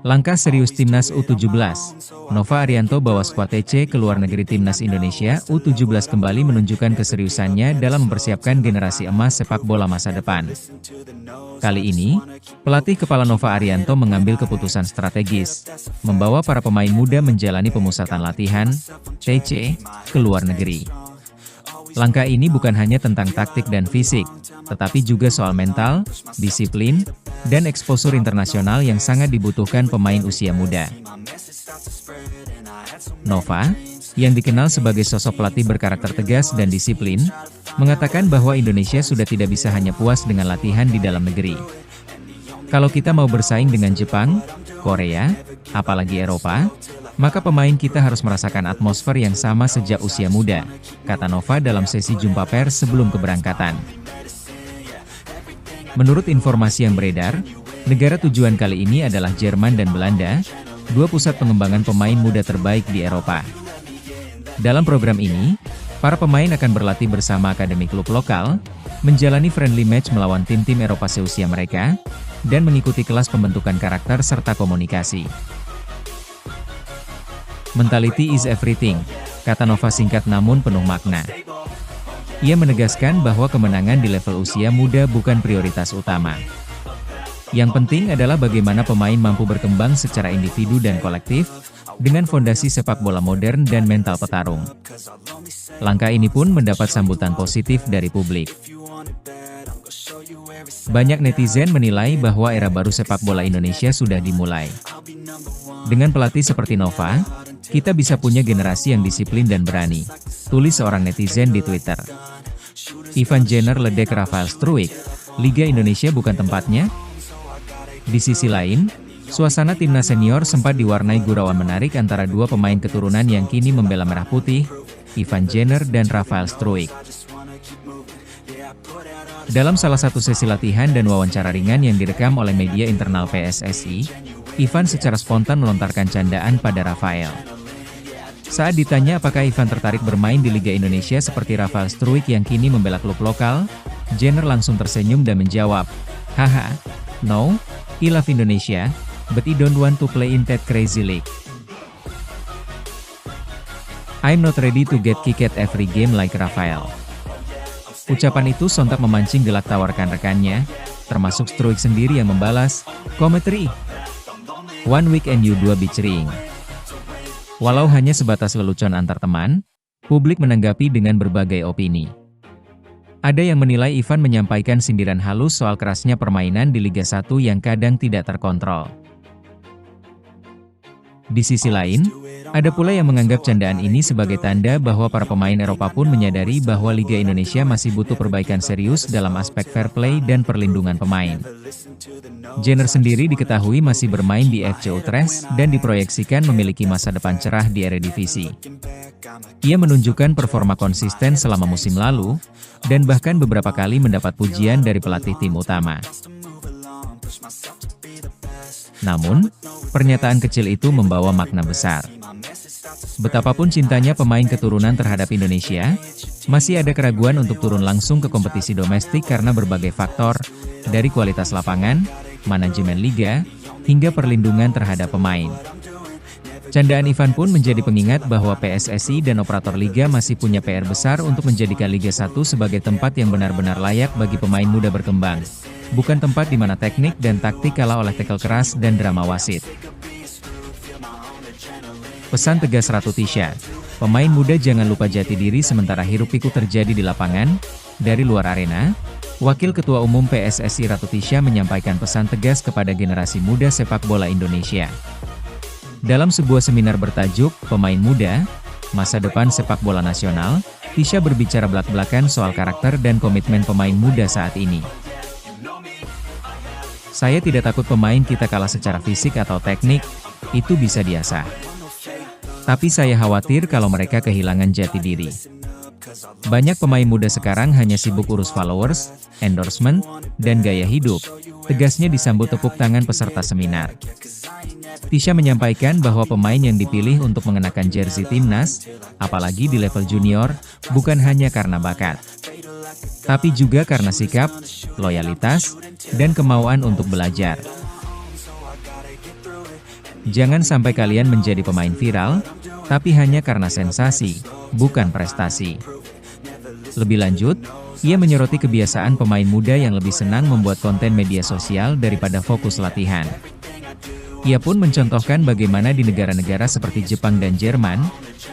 Langkah serius Timnas U17, Nova Arianto bawa skuad TC ke luar negeri. Timnas Indonesia U17 kembali menunjukkan keseriusannya dalam mempersiapkan generasi emas sepak bola masa depan. Kali ini, pelatih kepala Nova Arianto mengambil keputusan strategis, membawa para pemain muda menjalani pemusatan latihan, TC, ke luar negeri. Langkah ini bukan hanya tentang taktik dan fisik, tetapi juga soal mental, disiplin, dan eksposur internasional yang sangat dibutuhkan pemain usia muda. Nova, yang dikenal sebagai sosok pelatih berkarakter tegas dan disiplin, mengatakan bahwa Indonesia sudah tidak bisa hanya puas dengan latihan di dalam negeri. Kalau kita mau bersaing dengan Jepang, Korea, apalagi Eropa, maka pemain kita harus merasakan atmosfer yang sama sejak usia muda, kata Nova dalam sesi jumpa pers sebelum keberangkatan. Menurut informasi yang beredar, negara tujuan kali ini adalah Jerman dan Belanda, dua pusat pengembangan pemain muda terbaik di Eropa. Dalam program ini, para pemain akan berlatih bersama akademi klub lokal, menjalani friendly match melawan tim-tim Eropa seusia mereka, dan mengikuti kelas pembentukan karakter serta komunikasi. Mentality is everything, kata Nova singkat namun penuh makna. Ia menegaskan bahwa kemenangan di level usia muda bukan prioritas utama. Yang penting adalah bagaimana pemain mampu berkembang secara individu dan kolektif, dengan fondasi sepak bola modern dan mental petarung. Langkah ini pun mendapat sambutan positif dari publik. Banyak netizen menilai bahwa era baru sepak bola Indonesia sudah dimulai. Dengan pelatih seperti Nova, kita bisa punya generasi yang disiplin dan berani, tulis seorang netizen di Twitter. Ivan Jenner ledek Rafael Struijk, Liga Indonesia bukan tempatnya? Di sisi lain, suasana timnas senior sempat diwarnai gurauan menarik antara dua pemain keturunan yang kini membela merah putih, Ivan Jenner dan Rafael Struijk. Dalam salah satu sesi latihan dan wawancara ringan yang direkam oleh media internal PSSI, Ivan secara spontan melontarkan candaan pada Rafael. Saat ditanya apakah Ivan tertarik bermain di Liga Indonesia seperti Rafael Struijk yang kini membela klub lokal, Jenner langsung tersenyum dan menjawab, "Haha, no, I love Indonesia, but I don't want to play in that crazy league. I'm not ready to get kicked every game like Rafael." Ucapan itu sontak memancing gelak tawar rekan-rekannya, termasuk Struijk sendiri yang membalas, "Commentary. One week and you dua bichering." Walau hanya sebatas lelucon antar teman, publik menanggapi dengan berbagai opini. Ada yang menilai Ivan menyampaikan sindiran halus soal kerasnya permainan di Liga 1 yang kadang tidak terkontrol. Di sisi lain, ada pula yang menganggap candaan ini sebagai tanda bahwa para pemain Eropa pun menyadari bahwa Liga Indonesia masih butuh perbaikan serius dalam aspek fair play dan perlindungan pemain. Jenner sendiri diketahui masih bermain di FC Utrecht dan diproyeksikan memiliki masa depan cerah di Eredivisie. Ia menunjukkan performa konsisten selama musim lalu, dan bahkan beberapa kali mendapat pujian dari pelatih tim utama. Namun, pernyataan kecil itu membawa makna besar. Betapapun cintanya pemain keturunan terhadap Indonesia, masih ada keraguan untuk turun langsung ke kompetisi domestik karena berbagai faktor, dari kualitas lapangan, manajemen liga, hingga perlindungan terhadap pemain. Candaan Ivan pun menjadi pengingat bahwa PSSI dan operator liga masih punya PR besar untuk menjadikan Liga 1 sebagai tempat yang benar-benar layak bagi pemain muda berkembang, bukan tempat di mana teknik dan taktik kalah oleh tackle keras dan drama wasit. Pesan tegas Ratu Tisha, pemain muda jangan lupa jati diri sementara hiruk-pikuk terjadi di lapangan. Dari luar arena, Wakil Ketua Umum PSSI Ratu Tisha menyampaikan pesan tegas kepada generasi muda sepak bola Indonesia. Dalam sebuah seminar bertajuk Pemain Muda, Masa Depan Sepak Bola Nasional, Tisha berbicara belak-belakan soal karakter dan komitmen pemain muda saat ini. "Saya tidak takut pemain kita kalah secara fisik atau teknik, itu bisa diasah. Tapi saya khawatir kalau mereka kehilangan jati diri. Banyak pemain muda sekarang hanya sibuk urus followers, endorsement, dan gaya hidup," tegasnya disambut tepuk tangan peserta seminar. Tisha menyampaikan bahwa pemain yang dipilih untuk mengenakan jersey timnas, apalagi di level junior, bukan hanya karena bakat, tapi juga karena sikap, loyalitas, dan kemauan untuk belajar. Jangan sampai kalian menjadi pemain viral, tapi hanya karena sensasi, bukan prestasi. Lebih lanjut, ia menyoroti kebiasaan pemain muda yang lebih senang membuat konten media sosial daripada fokus latihan. Ia pun mencontohkan bagaimana di negara-negara seperti Jepang dan Jerman,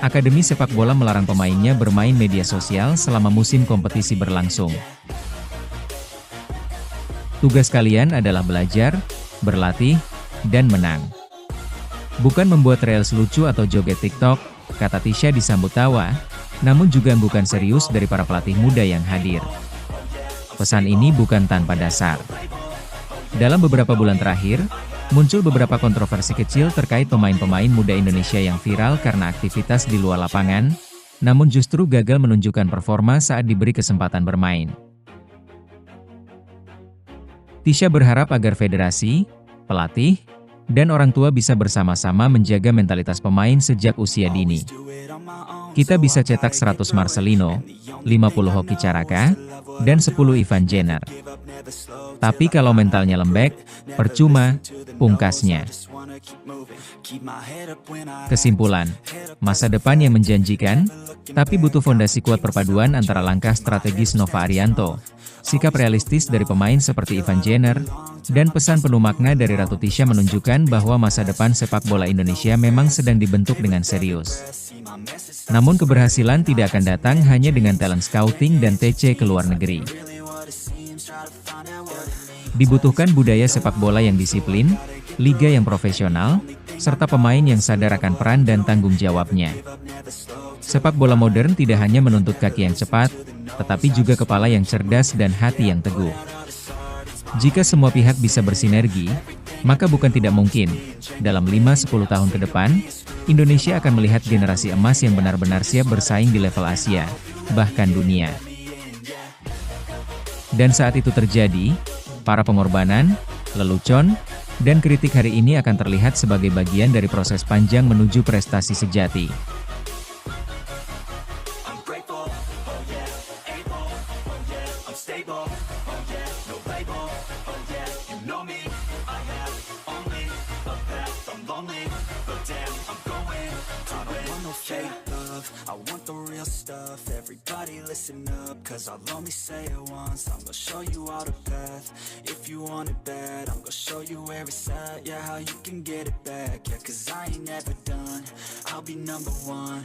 akademi sepak bola melarang pemainnya bermain media sosial selama musim kompetisi berlangsung. Tugas kalian adalah belajar, berlatih, dan menang. Bukan membuat reels lucu atau joget TikTok, kata Tisha disambut tawa, namun juga bukan serius dari para pelatih muda yang hadir. Pesan ini bukan tanpa dasar. Dalam beberapa bulan terakhir, muncul beberapa kontroversi kecil terkait pemain-pemain muda Indonesia yang viral karena aktivitas di luar lapangan, namun justru gagal menunjukkan performa saat diberi kesempatan bermain. Tisha berharap agar federasi, pelatih, dan orang tua bisa bersama-sama menjaga mentalitas pemain sejak usia dini. Kita bisa cetak 100 Marcelino, 50 Hoki Caraka, dan 10 Ivan Jenner. Tapi kalau mentalnya lembek, percuma, pungkasnya. Kesimpulan, masa depan yang menjanjikan, tapi butuh fondasi kuat perpaduan antara langkah strategis Nova Arianto, sikap realistis dari pemain seperti Ivan Jenner, dan pesan penuh makna dari Ratu Tisha menunjukkan bahwa masa depan sepak bola Indonesia memang sedang dibentuk dengan serius. Namun keberhasilan tidak akan datang hanya dengan talent scouting dan TC ke luar negeri. Dibutuhkan budaya sepak bola yang disiplin, liga yang profesional, serta pemain yang sadar akan peran dan tanggung jawabnya. Sepak bola modern tidak hanya menuntut kaki yang cepat, tetapi juga kepala yang cerdas dan hati yang teguh. Jika semua pihak bisa bersinergi, maka bukan tidak mungkin, dalam 5-10 tahun ke depan, Indonesia akan melihat generasi emas yang benar-benar siap bersaing di level Asia, bahkan dunia. Dan saat itu terjadi, para pengorbanan, lelucon, dan kritik hari ini akan terlihat sebagai bagian dari proses panjang menuju prestasi sejati. I want the real stuff, everybody listen up, cause I'll only say it once, I'm gonna show you all the path. If you want it bad, I'm gonna show you where it's at, yeah, how you can get it back, yeah, cause I ain't never done, I'll be number one.